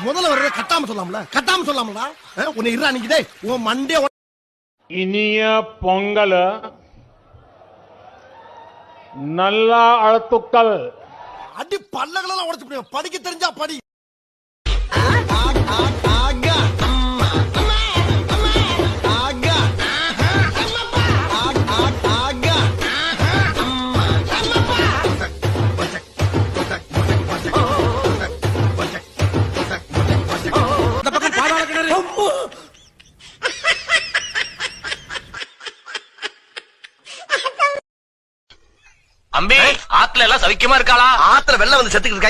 முதல்ல வர்றத கட்டாம சொல்லாமல உன்னை இருடா நிக்குதே உன் மண்டே. இனிய பொங்கல் நல்லா அழுத்துக்கள். அடி பல்லகளெல்லாம் உடைச்சு போடுவேன். படிக்க தெரிஞ்சா படி. அம்பி ஆத்துல எல்லாம் சவிக்கமா இருக்காளா? ஆத்துல வெள்ளம் வந்து செத்துக்கிட்டு